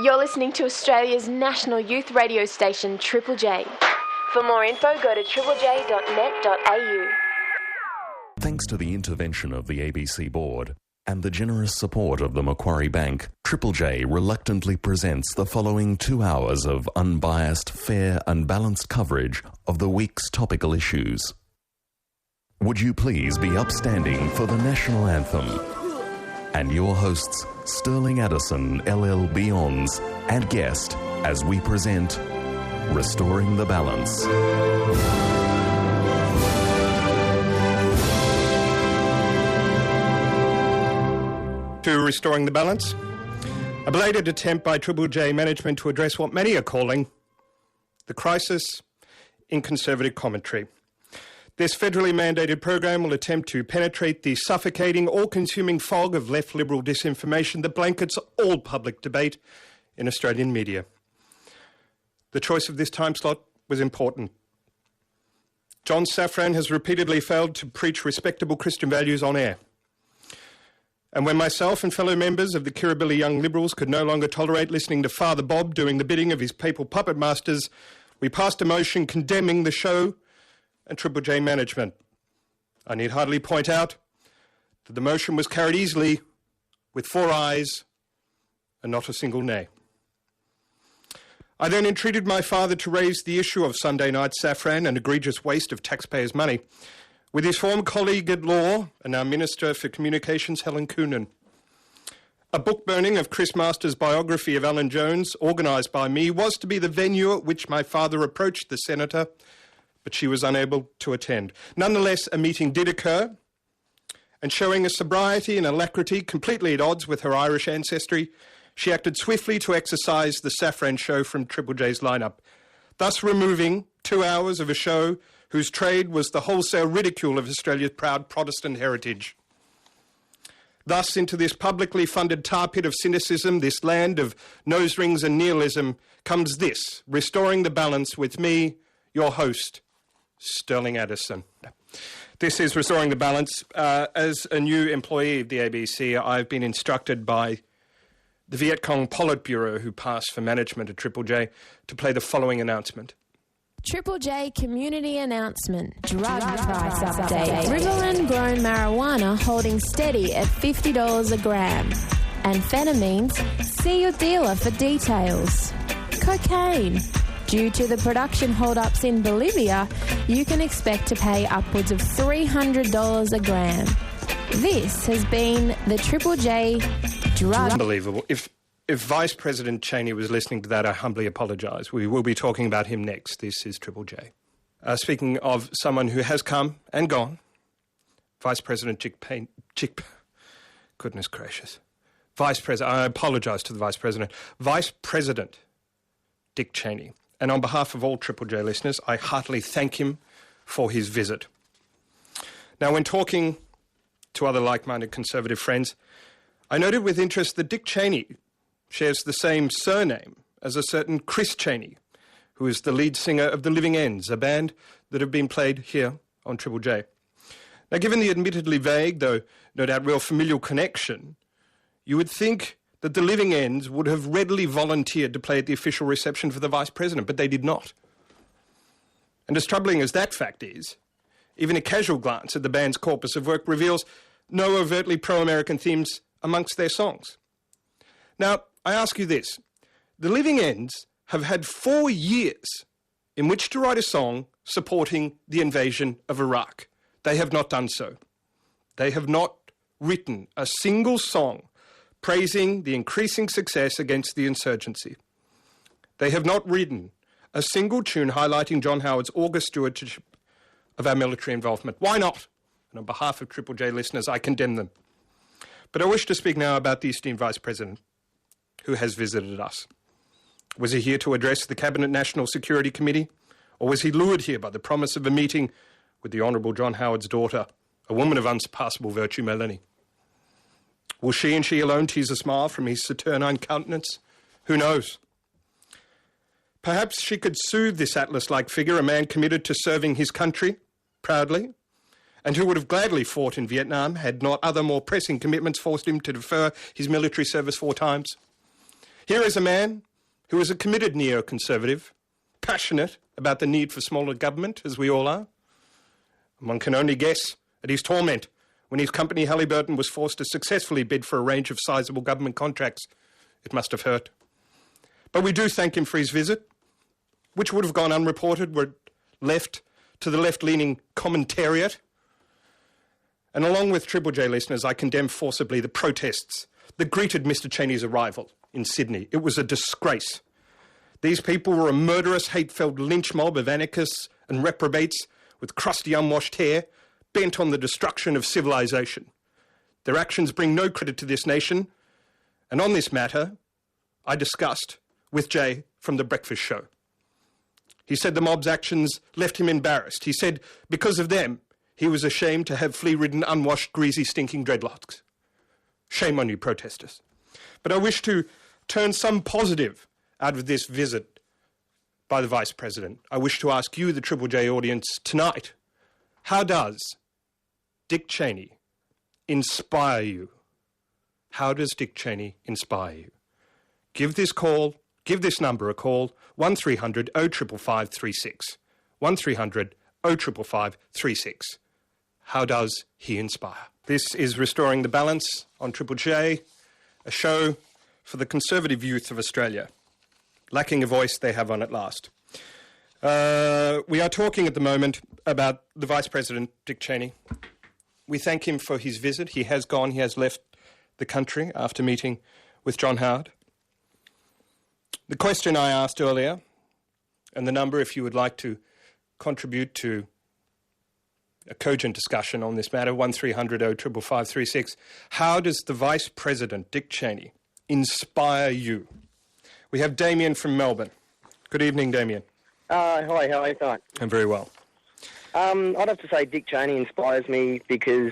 You're listening to Australia's national youth radio station, Triple J. For more info, go to triplej.net.au. Thanks to the intervention of the ABC board and the generous support of the Macquarie Bank, Triple J reluctantly presents the following 2 hours of unbiased, fair and balanced coverage of the week's topical issues. Would you please be upstanding for the national anthem? And your hosts, Stirling Addison LLB and guest, as we present Restoring the Balance. To Restoring the Balance, a belated attempt by Triple J management to address what many are calling the crisis in conservative commentary. This federally mandated program will attempt to penetrate the suffocating, all-consuming fog of left-liberal disinformation that blankets all public debate in Australian media. The choice of this time slot was important. John Safran has repeatedly failed to preach respectable Christian values on air. And when myself and fellow members of the Kirribilli Young Liberals could no longer tolerate listening to Father Bob doing the bidding of his papal puppet masters, we passed a motion condemning the show and Triple J management. I need hardly point out that the motion was carried easily with 4 ayes and not a single nay. I then entreated my father to raise the issue of Sunday night Safran, an egregious waste of taxpayers' money, with his former colleague at law and now Minister for Communications, Helen Coonan. A book burning of Chris Masters' biography of Alan Jones, organised by me, was to be the venue at which my father approached the Senator, but she was unable to attend. Nonetheless, a meeting did occur, and showing a sobriety and alacrity completely at odds with her Irish ancestry, she acted swiftly to exercise the Safran show from Triple J's lineup, thus removing 2 hours of a show whose trade was the wholesale ridicule of Australia's proud Protestant heritage. Thus, into this publicly funded tar pit of cynicism, this land of nose rings and nihilism, comes this, Restoring the Balance with me, your host, Stirling Addison. This is Restoring the Balance. As a new employee of the ABC, I've been instructed by the Viet Cong Politburo, who passed for management at Triple J, to play the following announcement. Triple J community announcement. Drug price update. Riverland grown marijuana holding steady at $50 a gram. Amphetamines, see your dealer for details. Cocaine. Due to the production hold-ups in Bolivia, you can expect to pay upwards of $300 a gram. This has been the Triple J drug... Unbelievable. If Vice President Cheney was listening to that, I humbly apologise. We will be talking about him next. This is Triple J. Speaking of someone who has come and gone, Vice President goodness gracious. Vice President, I apologise to the Vice President. Vice President Dick Cheney. And on behalf of all Triple J listeners, I heartily thank him for his visit. Now, when talking to other like-minded conservative friends, I noted with interest that Dick Cheney shares the same surname as a certain Chris Cheney, who is the lead singer of The Living Ends, a band that have been played here on Triple J. Now, given the admittedly vague, though no doubt real familial connection, you would think that The Living Ends would have readily volunteered to play at the official reception for the Vice President, but they did not. And as troubling as that fact is, even a casual glance at the band's corpus of work reveals no overtly pro-American themes amongst their songs. Now, I ask you this. The Living Ends have had 4 years in which to write a song supporting the invasion of Iraq. They have not done so. They have not written a single song praising the increasing success against the insurgency. They have not written a single tune highlighting John Howard's august stewardship of our military involvement. Why not? And on behalf of Triple J listeners, I condemn them. But I wish to speak now about the esteemed Vice President who has visited us. Was he here to address the Cabinet National Security Committee? Or was he lured here by the promise of a meeting with the Honourable John Howard's daughter, a woman of unsurpassable virtue, Melanie? Will she and she alone tease a smile from his saturnine countenance? Who knows? Perhaps she could soothe this Atlas-like figure, a man committed to serving his country proudly, and who would have gladly fought in Vietnam had not other more pressing commitments forced him to defer his military service 4 times. Here is a man who is a committed neoconservative, passionate about the need for smaller government, as we all are. One can only guess at his torment when his company Halliburton was forced to successfully bid for a range of sizable government contracts. It must have hurt. But we do thank him for his visit, which would have gone unreported were it left to the left-leaning commentariat. And along with Triple J listeners, I condemn forcibly the protests that greeted Mr. Cheney's arrival in Sydney. It was a disgrace. These people were a murderous, hate-filled lynch mob of anarchists and reprobates with crusty, unwashed hair, bent on the destruction of civilization. Their actions bring no credit to this nation, and on this matter, I discussed with Jay from The Breakfast Show. He said the mob's actions left him embarrassed. He said because of them, he was ashamed to have flea-ridden, unwashed, greasy, stinking dreadlocks. Shame on you, protesters. But I wish to turn some positive out of this visit by the Vice President. I wish to ask you, the Triple J audience, tonight, how does Dick Cheney inspire you? How does Dick Cheney inspire you? Give this number a call, 1300 055 36. 1300 055 36. How does he inspire? This is Restoring the Balance on Triple J, a show for the conservative youth of Australia. Lacking a voice, they have one at last. We are talking at the moment about the Vice President, Dick Cheney. We thank him for his visit. He has left the country after meeting with John Howard. The question I asked earlier, and the number if you would like to contribute to a cogent discussion on this matter, 1300 055 36. How does the Vice President, Dick Cheney, inspire you? We have Damien from Melbourne. Good evening, Damien. Hi, how are you doing? I'm very well. I'd have to say Dick Cheney inspires me because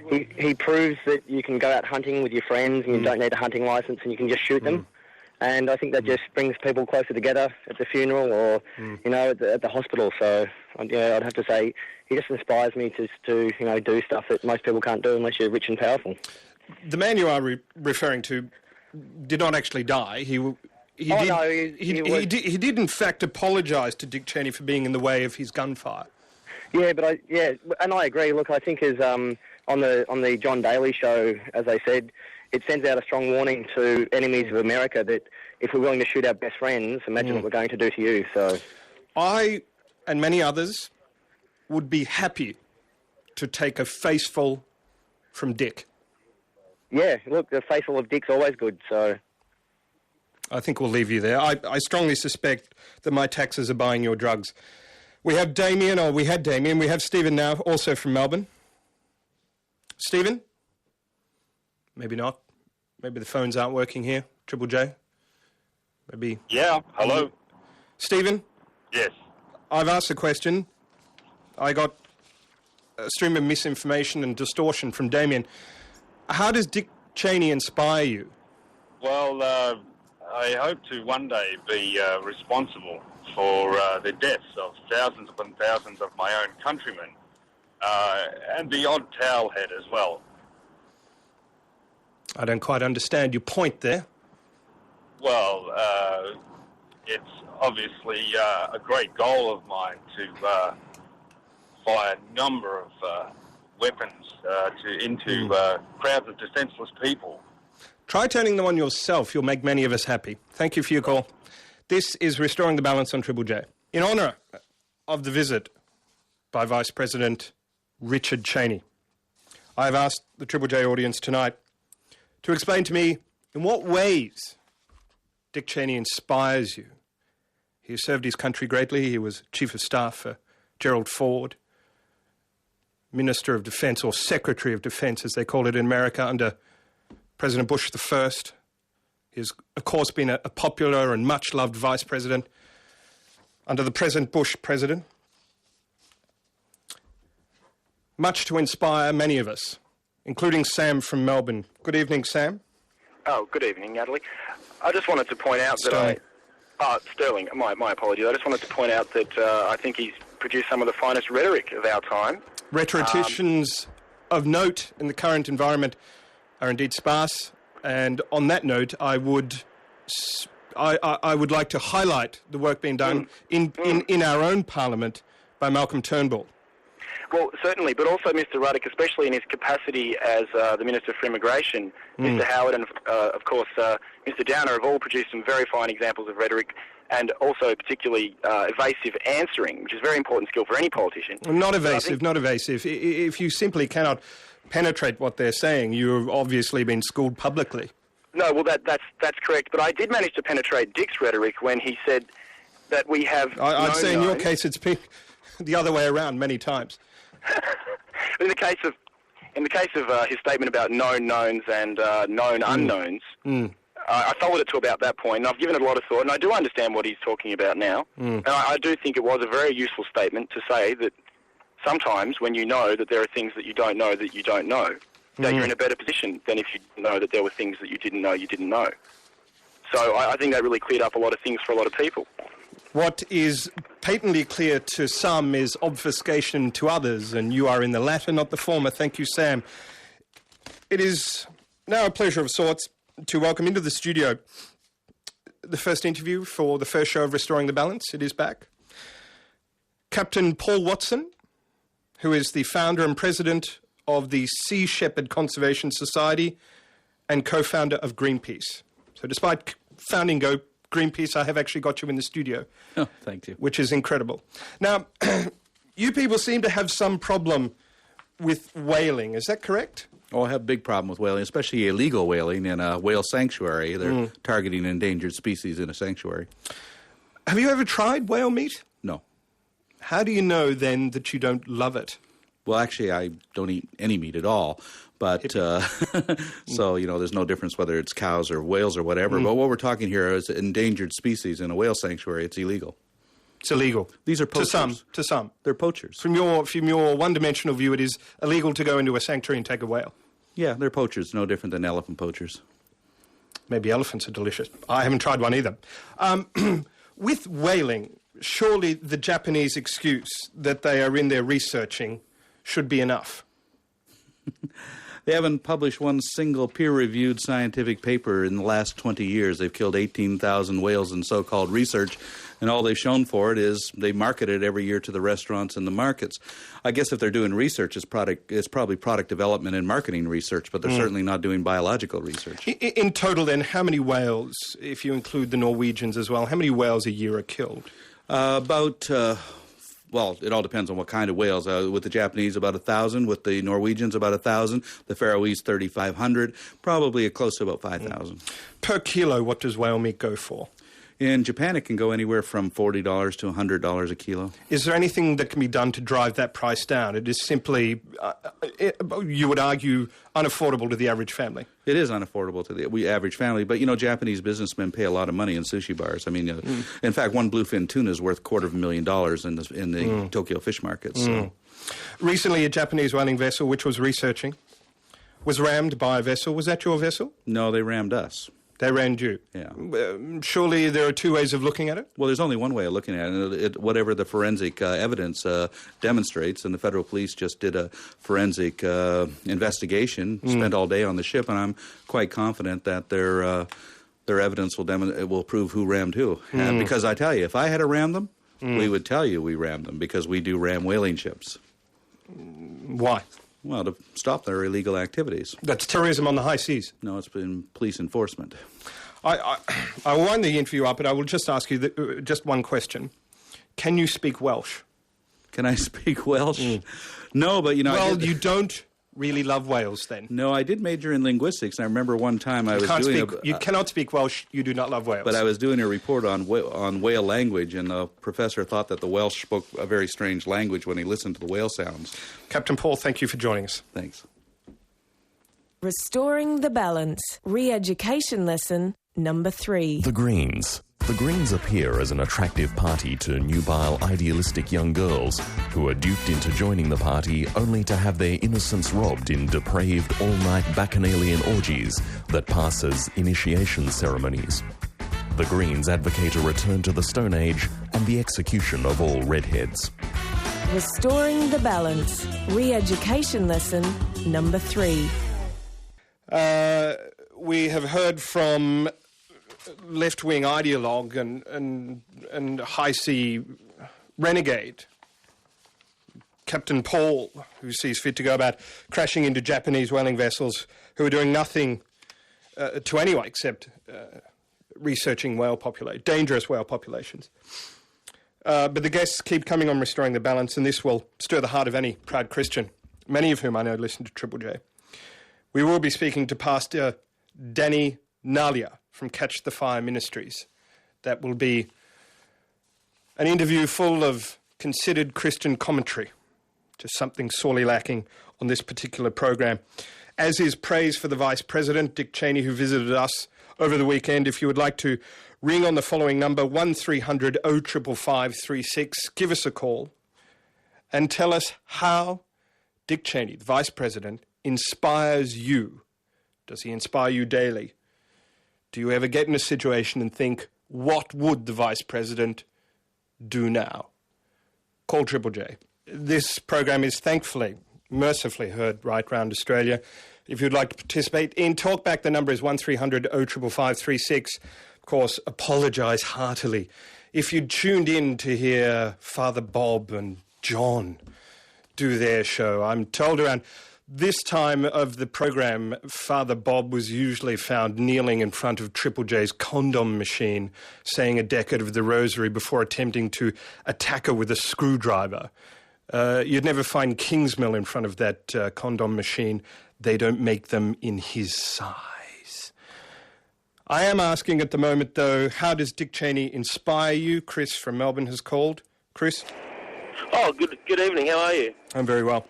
he proves that you can go out hunting with your friends and you don't need a hunting licence and you can just shoot them. And I think that just brings people closer together at the funeral or, at the hospital. So, I'd have to say he just inspires me to do stuff that most people can't do unless you're rich and powerful. The man you are referring to did not actually die. He did in fact apologise to Dick Cheney for being in the way of his gunfire. Yeah, and I agree. Look, I think as on the John Daly show, as I said, it sends out a strong warning to enemies of America that if we're willing to shoot our best friends, imagine what we're going to do to you. So, I and many others would be happy to take a faceful from Dick. Yeah, look, the faceful of Dick's always good. So, I think we'll leave you there. I strongly suspect that my taxes are buying your drugs. We have Damien. We have Stephen now, also from Melbourne. Stephen? Maybe not. Maybe the phones aren't working here. Triple J? Maybe. Yeah, hello. Stephen? Yes. I've asked a question. I got a stream of misinformation and distortion from Damien. How does Dick Cheney inspire you? Well, I hope to one day be responsible for the deaths of thousands upon thousands of my own countrymen and the odd towelhead as well. I don't quite understand your point there. Well, it's obviously a great goal of mine to fire a number of weapons into crowds of defenceless people. Try turning them on yourself. You'll make many of us happy. Thank you for your call. This is Restoring the Balance on Triple J. In honour of the visit by Vice President Richard Cheney, I've asked the Triple J audience tonight to explain to me in what ways Dick Cheney inspires you. He has served his country greatly. He was Chief of Staff for Gerald Ford, Minister of Defence, or Secretary of Defence, as they call it in America, under President Bush I. He has, of course, been a popular and much-loved Vice President under the present Bush President. Much to inspire many of us, including Sam from Melbourne. Good evening, Sam. Oh, good evening, Natalie. I just wanted to point out that Stirling, my apologies. I just wanted to point out that I think he's produced some of the finest rhetoric of our time. Rhetoricians of note in the current environment are indeed sparse, and on that note, I would I would like to highlight the work being done in our own Parliament by Malcolm Turnbull. Well, certainly, but also Mr. Ruddock, especially in his capacity as the Minister for Immigration, Mr. Howard and, of course, Mr. Downer have all produced some very fine examples of rhetoric and also particularly evasive answering, which is a very important skill for any politician. Not evasive, not evasive. If you simply cannot penetrate what they're saying, you've obviously been schooled publicly. No, well, that's correct. But I did manage to penetrate Dick's rhetoric when he said that we have I'd say in your case it's been the other way around many times. In the case of his statement about known knowns and known unknowns, I followed it to about that point, and I've given it a lot of thought, and I do understand what he's talking about now. And I do think it was a very useful statement to say that sometimes when you know that there are things that you don't know, that you're in a better position than if you know that there were things that you didn't know. So I think that really cleared up a lot of things for a lot of people. What is patently clear to some is obfuscation to others, and you are in the latter, not the former. Thank you, Sam. It is now a pleasure of sorts to welcome into the studio the first interview for the first show of Restoring the Balance. It is back. Captain Paul Watson, who is the founder and president of the Sea Shepherd Conservation Society and co-founder of Greenpeace. So despite founding Greenpeace, I have actually got you in the studio. Oh, thank you. Which is incredible. Now, you people seem to have some problem with whaling. Is that correct? Oh, I have a big problem with whaling, especially illegal whaling in a whale sanctuary. They're targeting endangered species in a sanctuary. Have you ever tried whale meat? No. How do you know, then, that you don't love it? Well, actually, I don't eat any meat at all. But, so, there's no difference whether it's cows or whales or whatever. But what we're talking here is endangered species in a whale sanctuary. It's illegal. It's illegal. These are poachers. To some. They're poachers. From your one-dimensional view, it is illegal to go into a sanctuary and take a whale. Yeah, they're poachers. No different than elephant poachers. Maybe elephants are delicious. I haven't tried one either. With whaling, surely the Japanese excuse that they are in there researching should be enough. They haven't published one single peer-reviewed scientific paper in the last 20 years. They've killed 18,000 whales in so-called research, and all they've shown for it is they market it every year to the restaurants and the markets. I guess if they're doing research, it's probably product development and marketing research, but they're certainly not doing biological research. In total, then, how many whales, if you include the Norwegians as well, how many whales a year are killed? Well, it all depends on what kind of whales. With the Japanese, about 1,000. With the Norwegians, about 1,000. The Faroese, 3,500. Probably close to about 5,000. Per kilo, what does whale meat go for? In Japan, it can go anywhere from $40 to $100 a kilo. Is there anything that can be done to drive that price down? It is simply, you would argue, unaffordable to the average family. It is unaffordable to the average family, but, Japanese businessmen pay a lot of money in sushi bars. I mean, in fact, one bluefin tuna is worth $250,000 in the Tokyo fish markets. So. Recently, a Japanese whaling vessel, which was researching, was rammed by a vessel. Was that your vessel? No, they rammed us. They rammed you? Yeah. Surely there are two ways of looking at it? Well, there's only one way of looking at it. Whatever the forensic evidence demonstrates, and the federal police just did a forensic investigation, spent all day on the ship, and I'm quite confident that their evidence will prove who rammed who. Because I tell you, if I had to ram them, we would tell you we rammed them, because we do ram whaling ships. Why? Well, to stop their illegal activities. That's terrorism on the high seas. No, it's been police enforcement. I will wind the interview up, but I will just ask you just one question. Can you speak Welsh? Can I speak Welsh? No, but Well, you don't really love whales then. No, I did major in linguistics. And I remember one time you cannot speak Welsh, you do not love whales. But I was doing a report on whale language, and the professor thought that the Welsh spoke a very strange language when he listened to the whale sounds. Captain Paul, thank you for joining us. Thanks. Restoring the Balance. Re-education lesson number 3. The Greens. The Greens appear as an attractive party to nubile, idealistic young girls who are duped into joining the party only to have their innocence robbed in depraved all-night bacchanalian orgies that pass as initiation ceremonies. The Greens advocate a return to the Stone Age and the execution of all redheads. Restoring the Balance. Re-education lesson number 3. We have heard from left-wing ideologue and high-sea renegade, Captain Paul, who sees fit to go about crashing into Japanese whaling vessels who are doing nothing to anyone except researching dangerous whale populations. But the guests keep coming on Restoring the Balance, and this will stir the heart of any proud Christian, many of whom I know listen to Triple J. We will be speaking to Pastor Danny Nalia from Catch the Fire Ministries. That will be an interview full of considered Christian commentary, just something sorely lacking on this particular program. As is praise for the Vice President, Dick Cheney, who visited us over the weekend. If you would like to ring on the following number, 1300 055536, give us a call and tell us how Dick Cheney, the Vice President, inspires you. Does he inspire you daily? Do you ever get in a situation and think, what would the Vice President do now? Call Triple J. This program is thankfully, mercifully heard right round Australia. If you'd like to participate in Talkback, the number is 1300 055536. Of course, apologise heartily if you tuned in to hear Father Bob and John do their show. I'm told around this time of the program, Father Bob was usually found kneeling in front of Triple J's condom machine, saying a decade of the rosary before attempting to attack her with a screwdriver. You'd never find Kingsmill in front of that condom machine. They don't make them in his size. I am asking at the moment, though, how does Dick Cheney inspire you? Chris from Melbourne has called. Chris? Oh, good evening. How are you? I'm very well.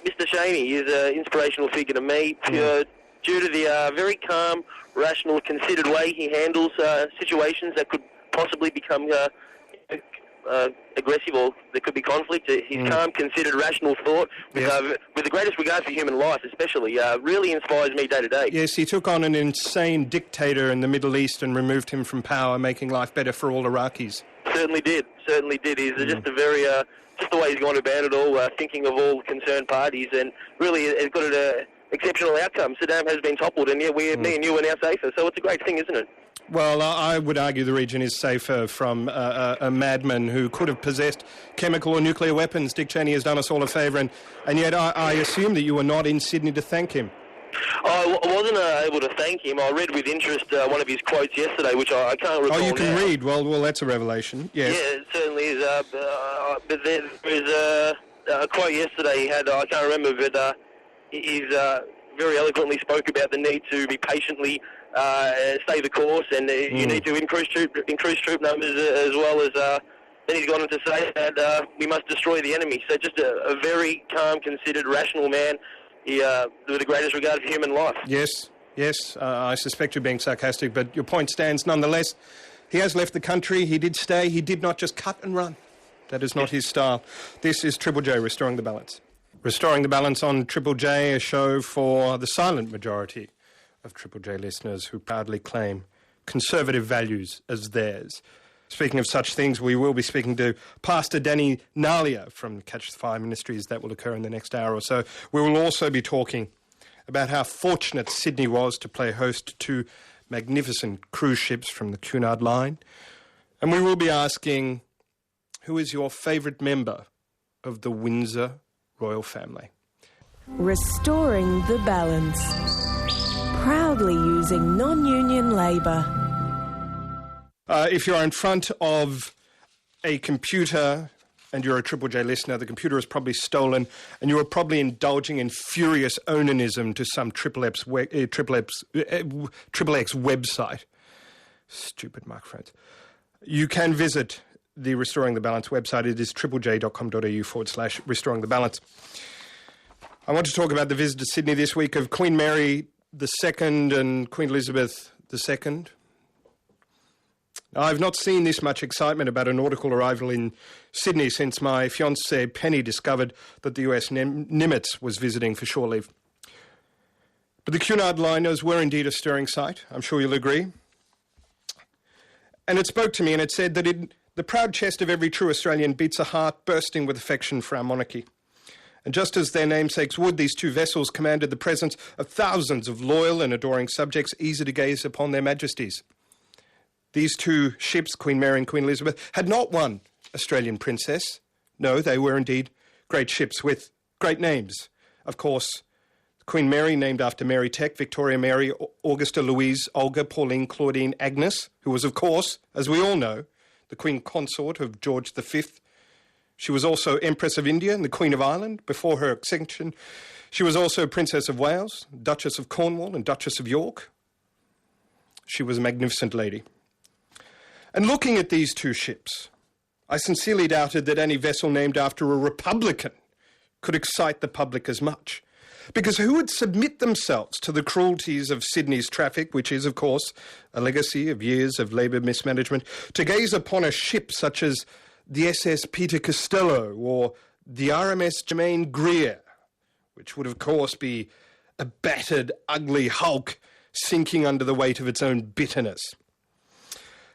Mr. Cheney is an inspirational figure to me due to the very calm, rational, considered way he handles situations that could possibly become aggressive or there could be conflict. His calm, considered, rational thought with the greatest regard for human life especially really inspires me day to day. Yes, he took on an insane dictator in the Middle East and removed him from power, making life better for all Iraqis. Certainly did. He's just a very... just the way he's gone about it all, thinking of all concerned parties, and really has got an exceptional outcome. Saddam has been toppled, and me and you are now safer, so it's a great thing, isn't it? Well, I would argue the region is safer from a madman who could have possessed chemical or nuclear weapons. Dick Cheney has done us all a favour, and yet I assume that you were not in Sydney to thank him. I wasn't able to thank him. I read with interest one of his quotes yesterday, which I can't recall. Oh, you can now. read? Well, that's a revelation. Yes. Yeah, it certainly is. But there was a quote yesterday he had, I can't remember, but he's very eloquently spoke about the need to be patiently stay the course, and you need to increase troop numbers as well as... then he's gone on to say that we must destroy the enemy. So just a very calm, considered, rational man. With the greatest regard for human life. Yes. I suspect you're being sarcastic, but your point stands nonetheless. He has left the country. He did stay. He did not just cut and run. That is not his style. This is Triple J, Restoring the Balance. Restoring the Balance on Triple J, a show for the silent majority of Triple J listeners who proudly claim conservative values as theirs. Speaking of such things, we will be speaking to Pastor Danny Nalia from Catch the Fire Ministries. That will occur in the next hour or so. We will also be talking about how fortunate Sydney was to play host to two magnificent cruise ships from the Cunard Line. And we will be asking, who is your favourite member of the Windsor royal family? Restoring the Balance. Proudly using non-union labour. If you're in front of a computer and you're a Triple J listener, the computer is probably stolen and you are probably indulging in furious onanism to some Triple X website. Stupid microphones. You can visit the Restoring the Balance website. It is triplej.com.au/Restoring the Balance. I want to talk about the visit to Sydney this week of Queen Mary II and Queen Elizabeth II. I've not seen this much excitement about a nautical arrival in Sydney since my fiancée Penny discovered that the US Nimitz was visiting for shore leave. But the Cunard liners were indeed a stirring sight, I'm sure you'll agree. And it spoke to me and it said that in the proud chest of every true Australian beats a heart bursting with affection for our monarchy. And just as their namesakes would, these two vessels commanded the presence of thousands of loyal and adoring subjects eager to gaze upon their majesties. These two ships, Queen Mary and Queen Elizabeth, had not one Australian princess. No, they were indeed great ships with great names. Of course, Queen Mary, named after Mary Tech, Victoria Mary, Augusta Louise, Olga, Pauline, Claudine, Agnes, who was, of course, as we all know, the Queen Consort of George V. She was also Empress of India and the Queen of Ireland before her accession. She was also Princess of Wales, Duchess of Cornwall and Duchess of York. She was a magnificent lady. And looking at these two ships, I sincerely doubted that any vessel named after a Republican could excite the public as much. Because who would submit themselves to the cruelties of Sydney's traffic, which is, of course, a legacy of years of Labor mismanagement, to gaze upon a ship such as the SS Peter Costello or the RMS Germaine Greer, which would, of course, be a battered, ugly hulk sinking under the weight of its own bitterness.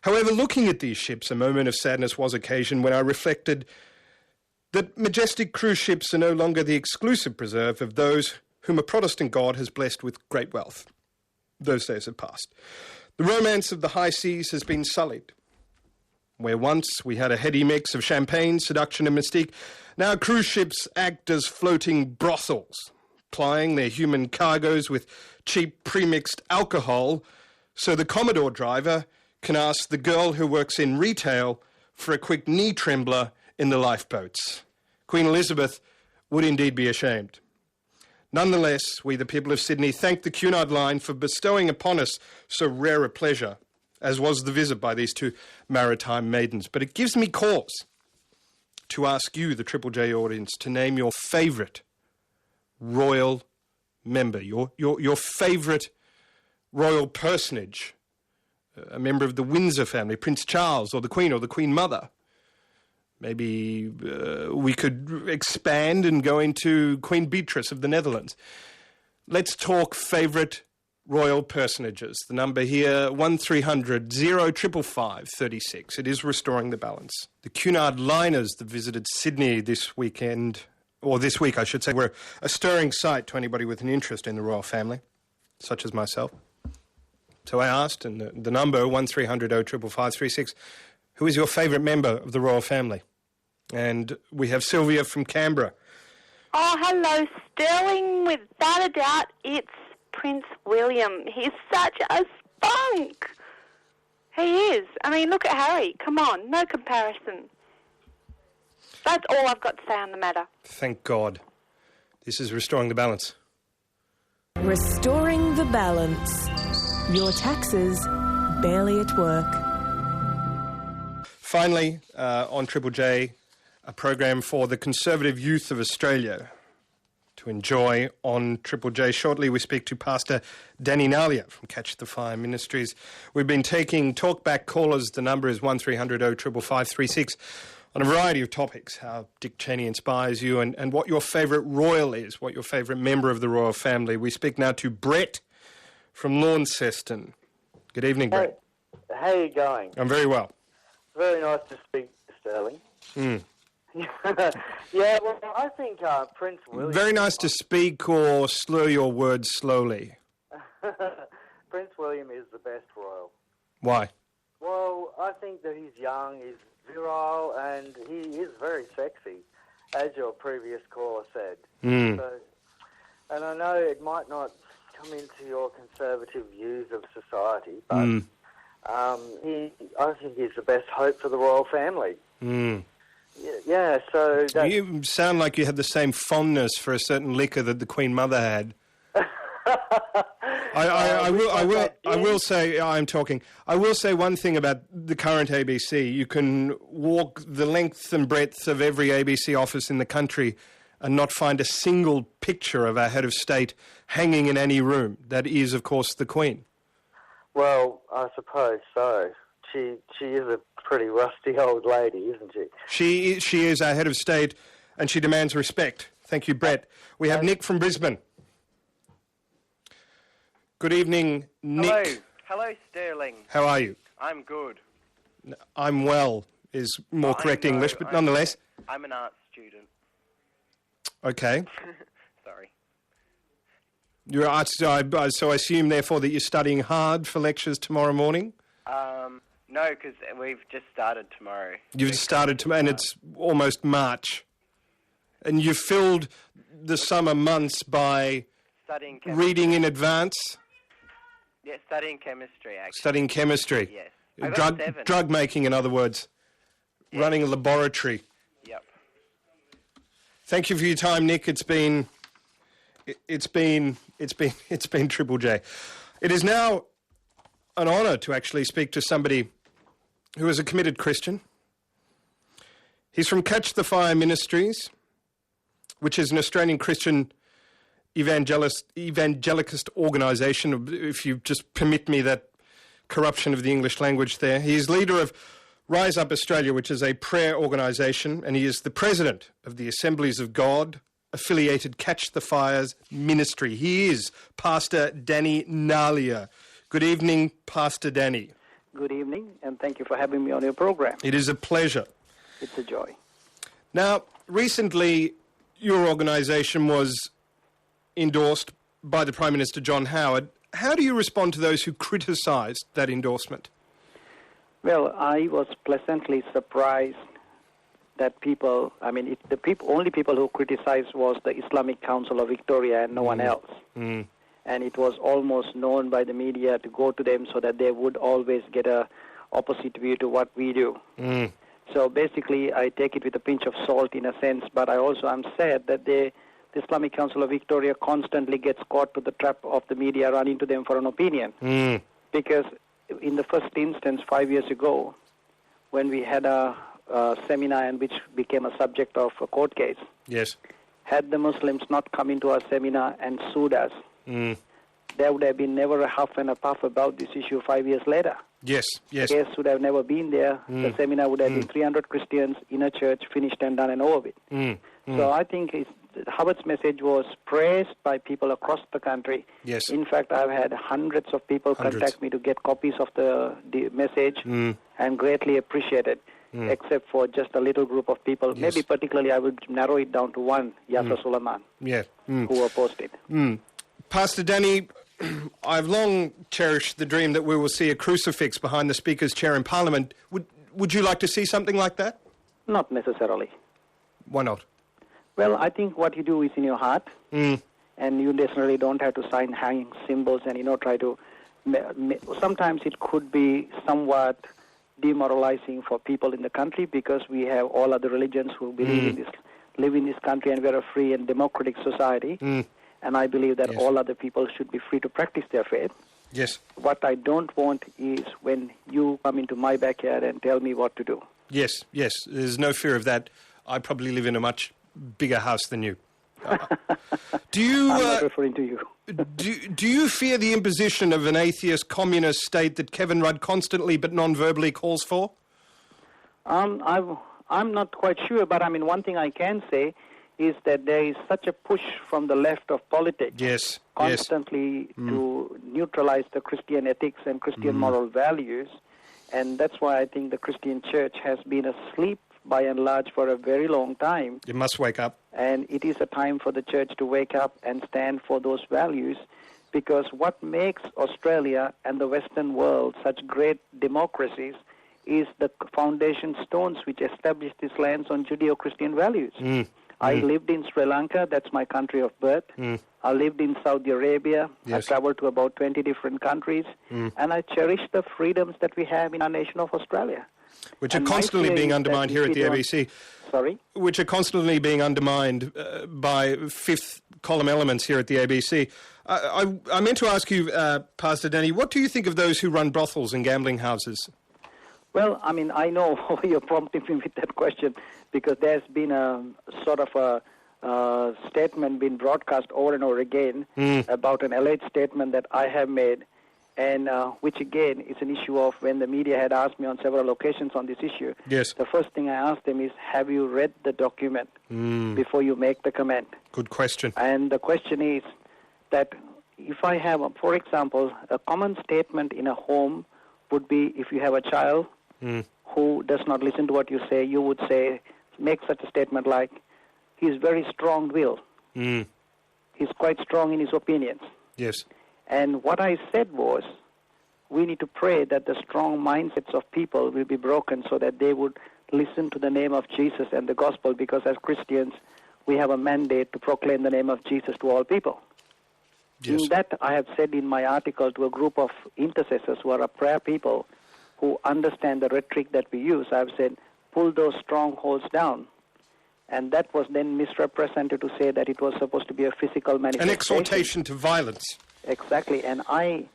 However, looking at these ships, a moment of sadness was occasioned when I reflected that majestic cruise ships are no longer the exclusive preserve of those whom a Protestant God has blessed with great wealth. Those days have passed. The romance of the high seas has been sullied. Where once we had a heady mix of champagne, seduction and mystique, now cruise ships act as floating brothels, plying their human cargoes with cheap premixed alcohol, so the Commodore driver can ask the girl who works in retail for a quick knee trembler in the lifeboats. Queen Elizabeth would indeed be ashamed. Nonetheless, we, the people of Sydney, thank the Cunard Line for bestowing upon us so rare a pleasure, as was the visit by these two maritime maidens. But it gives me cause to ask you, the Triple J audience, to name your favourite royal member, your favourite royal personage, a member of the Windsor family, Prince Charles or the Queen Mother. Maybe we could expand and go into Queen Beatrice of the Netherlands. Let's talk favourite royal personages. The number here, 1300 0555 36. It is restoring the balance. The Cunard liners that visited Sydney this weekend, or this week I should say, were a stirring sight to anybody with an interest in the royal family, such as myself. So I asked, and the number, 1300 0555 36, who is your favourite member of the royal family? And we have Sylvia from Canberra. Oh, hello, Stirling. Without a doubt, it's Prince William. He's such a spunk. He is. I mean, look at Harry. Come on, no comparison. That's all I've got to say on the matter. Thank God. This is restoring the balance. Restoring the balance. Your taxes barely at work. Finally, on Triple J, a program for the conservative youth of Australia to enjoy on Triple J. Shortly, we speak to Pastor Danny Nalia from Catch the Fire Ministries. We've been taking talkback callers. The number is 1300 0555 36 on a variety of topics, how Dick Cheney inspires you and what your favourite royal is, what your favourite member of the royal family. We speak now to Brett from Launceston. Good evening, Brett. How are you going? I'm very well. Very nice to speak to Stirling. Yeah, well, I think Prince William... Very nice to speak or slur your words slowly. Prince William is the best royal. Why? Well, I think that he's young, he's virile, and he is very sexy, as your previous caller said. So, and I know it might not come into your conservative views of society, but... I think he's the best hope for the royal family. Yeah, so... You sound like you had the same fondness for a certain liquor that the Queen Mother had. I will say one thing about the current ABC. You can walk the length and breadth of every ABC office in the country and not find a single picture of our head of state hanging in any room. That is, of course, the Queen. Well, I suppose so. She is a pretty rusty old lady, isn't she? She is our head of state, and she demands respect. Thank you, Brett. We have Nick from Brisbane. Good evening, Nick. Hello, Stirling. How are you? I'm good. I'm well is more correct English, but nonetheless. I'm an art student. Okay. Sorry. So I assume, therefore, that you're studying hard for lectures tomorrow morning? No, because we've just started tomorrow. You've started tomorrow, and it's almost March. And you've filled the summer months by Studying chemistry. reading in advance? Yeah, studying chemistry, actually. Studying chemistry? Yes. I got 7. Drug making, in other words. Yes. Running a laboratory. Yep. Thank you for your time, Nick. It's been Triple J. It is now an honour to actually speak to somebody who is a committed Christian. He's from Catch the Fire Ministries, which is an Australian Christian evangelicist organisation, if you just permit me that corruption of the English language there. He is leader of Rise Up Australia, which is a prayer organisation, and he is the president of the Assemblies of God affiliated Catch the Fire's ministry. He is Pastor Danny Nalia. Good evening, Pastor Danny. Good evening, and thank you for having me on your program. It is a pleasure. It's a joy. Now, recently, your organisation was endorsed by the Prime Minister, John Howard. How do you respond to those who criticised that endorsement? Well, I was pleasantly surprised that people, only people who criticized was the Islamic Council of Victoria and no one else. Mm. And it was almost known by the media to go to them so that they would always get a opposite view to what we do. Mm. So basically, I take it with a pinch of salt in a sense, but I also am sad that the Islamic Council of Victoria constantly gets caught to the trap of the media running to them for an opinion. Mm. Because in the first instance, 5 years ago, when we had a seminar and which became a subject of a court case, yes, had the Muslims not come into our seminar and sued us, there would have been never a huff and a puff about this issue 5 years later. Yes, yes. The case would have never been there. The seminar would have been 300 Christians in a church, finished and done and over with. So I think Howard's message was praised by people across the country. Yes. In fact, I've had hundreds of people contact me to get copies of the message and greatly appreciate it, except for just a little group of people. Yes. Maybe particularly I would narrow it down to one, Yasser Suleiman, who opposed it. Pastor Danny, I've long cherished the dream that we will see a crucifix behind the Speaker's chair in Parliament. Would you like to see something like that? Not necessarily. Why not? Well, I think what you do is in your heart, and you necessarily don't have to sign hanging symbols and, try to... Sometimes it could be somewhat demoralizing for people in the country because we have all other religions who believe in this, live in this country, and we're a free and democratic society. And I believe that all other people should be free to practice their faith. Yes. What I don't want is when you come into my backyard and tell me what to do. Yes, yes. There's no fear of that. I probably live in a much bigger house than you. Do you? I'm not referring to you. do you fear the imposition of an atheist communist state that Kevin Rudd constantly but non-verbally calls for? I'm not quite sure, but one thing I can say is that there is such a push from the left of politics constantly to neutralize the Christian ethics and Christian moral values, and that's why I think the Christian church has been asleep by and large for a very long time. You must wake up. And it is a time for the church to wake up and stand for those values, because what makes Australia and the Western world such great democracies is the foundation stones which established these lands on Judeo-Christian values. I lived in Sri Lanka, that's my country of birth. I lived in Saudi Arabia. I traveled to about 20 different countries. And I cherish the freedoms that we have in our nation of Australia. Which are constantly being undermined here at the ABC. Sorry? Which are constantly being undermined by fifth column elements here at the ABC. I meant to ask you, Pastor Danny, what do you think of those who run brothels and gambling houses? Well, I know why you're prompting me with that question, because there's been a sort of a statement being broadcast over and over again about an alleged statement that I have made, and which again is an issue of when the media had asked me on several occasions on this issue. Yes. The first thing I asked them is, have you read the document before you make the comment? Good question. And the question is that if I have, for example, a common statement in a home would be, if you have a child who does not listen to what you say, you would say, make such a statement like, he's very strong-willed. He's quite strong in his opinions. Yes. And what I said was, we need to pray that the strong mindsets of people will be broken so that they would listen to the name of Jesus and the gospel, because as Christians, we have a mandate to proclaim the name of Jesus to all people. Yes. In that, I have said in my article to a group of intercessors who are a prayer people who understand the rhetoric that we use, I have said, pull those strongholds down. And that was then misrepresented to say that it was supposed to be a physical manifestation. An exhortation to violence. Exactly. And I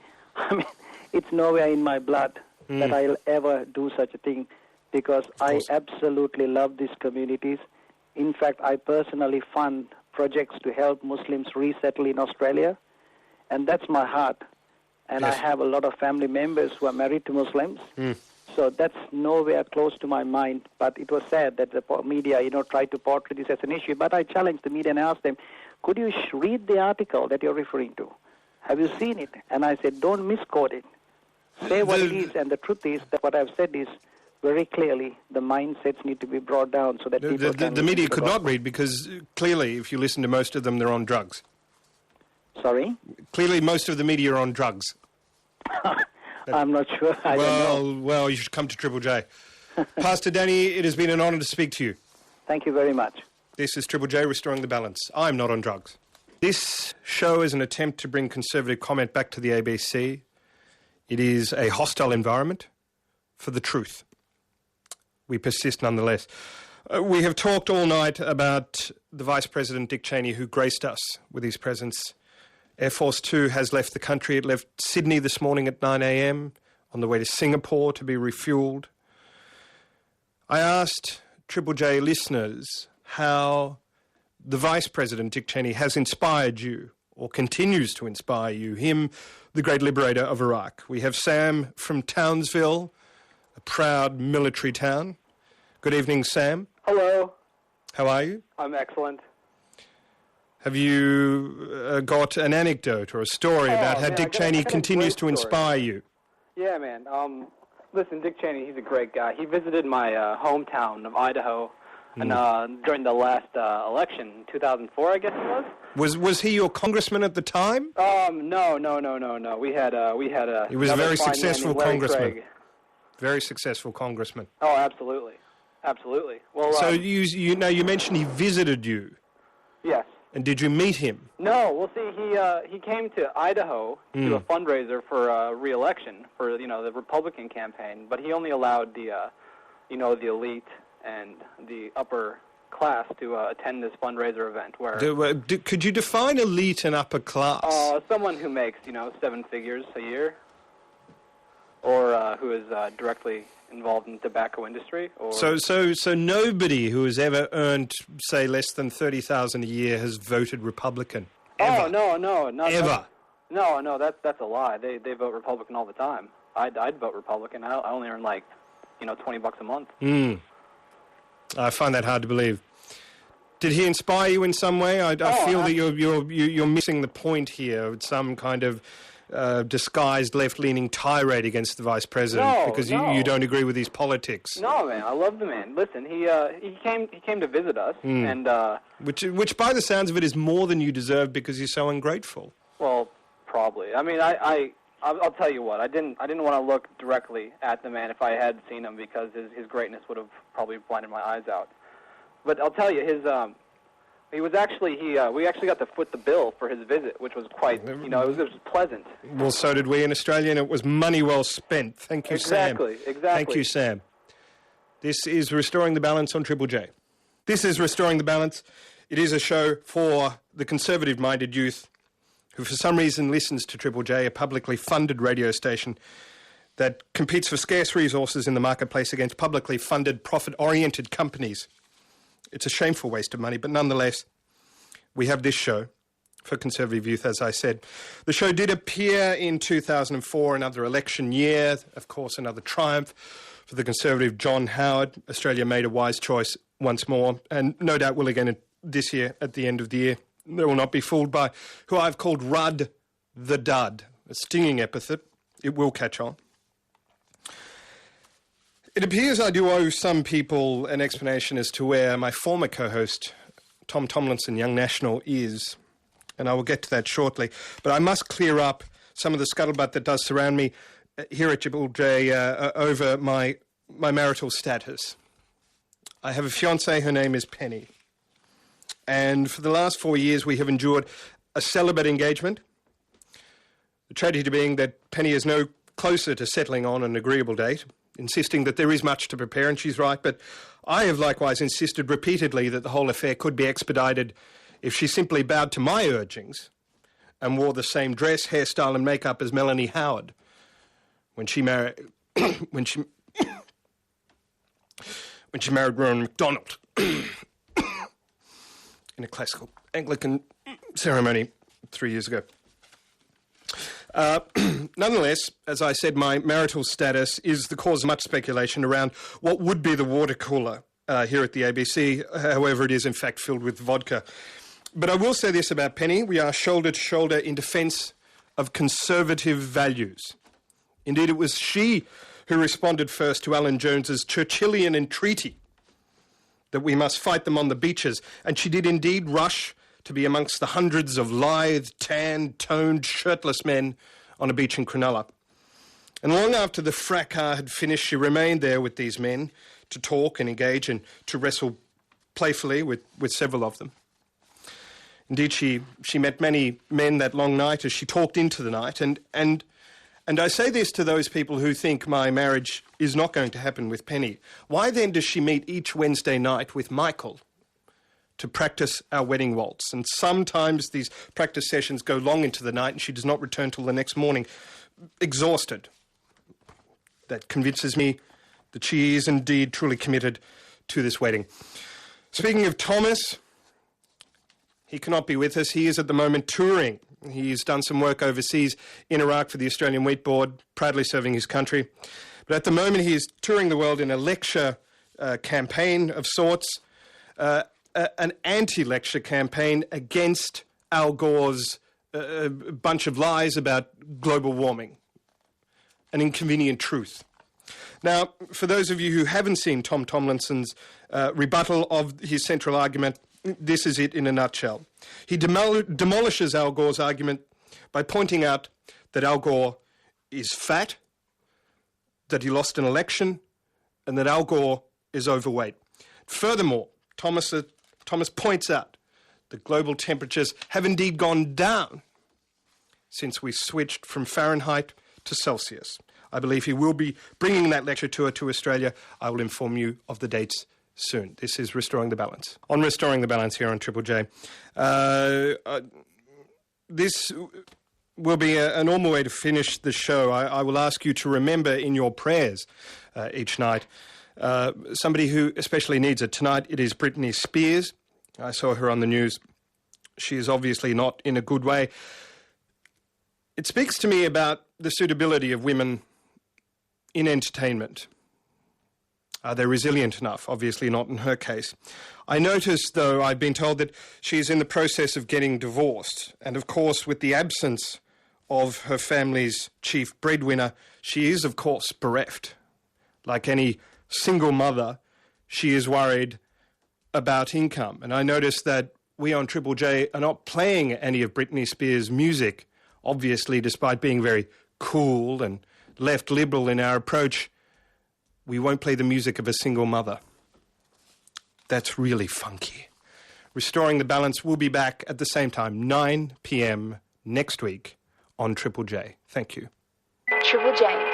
mean, it's nowhere in my blood that I'll ever do such a thing, because I absolutely love these communities. In fact, I personally fund projects to help Muslims resettle in Australia, and that's my heart. And I have a lot of family members who are married to Muslims, so that's nowhere close to my mind. But it was sad that the media, tried to portray this as an issue. But I challenged the media and asked them, could you read the article that you're referring to? Have you seen it? And I said, don't misquote it. Say what it is, and the truth is that what I've said is very clearly the mindsets need to be brought down so that people can... The media could not read, because clearly, if you listen to most of them, they're on drugs. Sorry? Clearly, most of the media are on drugs. I'm not sure. I don't know. Well, you should come to Triple J. Pastor Danny, it has been an honour to speak to you. Thank you very much. This is Triple J, Restoring the Balance. I'm not on drugs. This show is an attempt to bring conservative comment back to the ABC. It is a hostile environment for the truth. We persist nonetheless. We have talked all night about the Vice President, Dick Cheney, who graced us with his presence. Air Force 2 has left the country. It left Sydney this morning at 9 a.m. on the way to Singapore to be refuelled. I asked Triple J listeners how the Vice President, Dick Cheney, has inspired you or continues to inspire you, him, the great liberator of Iraq. We have Sam from Townsville, a proud military town. Good evening, Sam. Hello. How are you? I'm excellent. Have you got an anecdote or a story about how Dick Cheney continues to inspire you? Yeah, man. Listen, Dick Cheney, he's a great guy. He visited my hometown of Idaho and during the last election, 2004, I guess it was. Was he your congressman at the time? No. We had He was a very successful congressman. Craig. Very successful congressman. Oh, absolutely. Well, so you mentioned he visited you. Yes. And did you meet him? No. Well, see, he came to Idaho to do a fundraiser for re-election for the Republican campaign, but he only allowed the the elite and the upper class to attend this fundraiser event. Where could you define elite and upper class? Someone who makes 7 figures a year, or who is directly involved in the tobacco industry. Or So nobody who has ever earned, say, less than $30,000 a year has voted Republican. Ever. Oh no, not ever. No, that's a lie. They vote Republican all the time. I'd vote Republican. I only earn like $20 a month. I find that hard to believe. Did he inspire you in some way? I feel that you're missing the point here. Some kind of disguised left-leaning tirade against the vice president because you don't agree with his politics. No, man, I love the man. Listen, he came to visit us, and which by the sounds of it is more than you deserve because you're so ungrateful. Well, probably. I mean, I'll tell you what. I didn't want to look directly at the man if I had seen him because his greatness would have probably blinded my eyes out. But I'll tell you, we actually got to foot the bill for his visit, which was quite, it was pleasant. Well, so did we in Australia, and it was money well spent. Thank you, Sam. Exactly. Thank you, Sam. This is Restoring the Balance on Triple J. This is Restoring the Balance. It is a show for the conservative-minded youth who for some reason listens to Triple J, a publicly funded radio station that competes for scarce resources in the marketplace against publicly funded, profit-oriented companies. It's a shameful waste of money, but nonetheless, we have this show for conservative youth, as I said. The show did appear in 2004, another election year, of course, another triumph for the conservative John Howard. Australia made a wise choice once more, and no doubt will again this year at the end of the year. They will not be fooled by who I've called Rudd the Dud, a stinging epithet. It will catch on. It appears I do owe some people an explanation as to where my former co-host, Tom Tomlinson, young national, is, and I will get to that shortly. But I must clear up some of the scuttlebutt that does surround me here at Triple J over my marital status. I have a fiancée, her name is Penny. And for the last 4 years, we have endured a celibate engagement. The tragedy being that Penny is no closer to settling on an agreeable date, insisting that there is much to prepare, and she's right, but I have likewise insisted repeatedly that the whole affair could be expedited if she simply bowed to my urgings and wore the same dress, hairstyle and makeup as Melanie Howard when she married when she married Ron MacDonald in a classical Anglican ceremony 3 years ago. Nonetheless, as I said, my marital status is the cause of much speculation around what would be the water cooler here at the ABC. However, it is in fact filled with vodka. But I will say this about Penny. We are shoulder to shoulder in defence of conservative values. Indeed, it was she who responded first to Alan Jones's Churchillian entreaty that we must fight them on the beaches, and she did indeed rush to be amongst the hundreds of lithe, tanned, toned, shirtless men on a beach in Cronulla. And long after the fracas had finished, she remained there with these men to talk and engage and to wrestle playfully with several of them. Indeed, she met many men that long night as she talked into the night. And I say this to those people who think my marriage is not going to happen with Penny. Why then does she meet each Wednesday night with Michael to practice our wedding waltz? And sometimes these practice sessions go long into the night and she does not return till the next morning, exhausted. That convinces me that she is indeed truly committed to this wedding. Speaking of Thomas, he cannot be with us. He is at the moment touring. He's done some work overseas in Iraq for the Australian Wheat Board, proudly serving his country. But at the moment he is touring the world in a lecture campaign of sorts, an anti-lecture campaign against Al Gore's bunch of lies about global warming, an inconvenient truth. Now, for those of you who haven't seen Tom Tomlinson's rebuttal of his central argument, this is it in a nutshell. He demolishes Al Gore's argument by pointing out that Al Gore is fat, that he lost an election, and that Al Gore is overweight. Furthermore, Thomas points out that global temperatures have indeed gone down since we switched from Fahrenheit to Celsius. I believe he will be bringing that lecture tour to Australia. I will inform you of the dates soon. This is Restoring the Balance. On Restoring the Balance here on Triple J. This will be a normal way to finish the show. I will ask you to remember in your prayers each night somebody who especially needs it. Tonight it is Britney Spears. I saw her on the news. She is obviously not in a good way. It speaks to me about the suitability of women in entertainment. Are they resilient enough? Obviously not in her case. I noticed, though, I've been told that she's in the process of getting divorced. And, of course, with the absence of her family's chief breadwinner, she is, of course, bereft. Like any single mother, she is worried about income. And I noticed that we on Triple J are not playing any of Britney Spears' music, obviously, despite being very cool and left liberal in our approach. We won't play the music of a single mother. That's really funky. Restoring the Balance will be back at the same time, 9 p.m. next week on Triple J. Thank you. Triple J.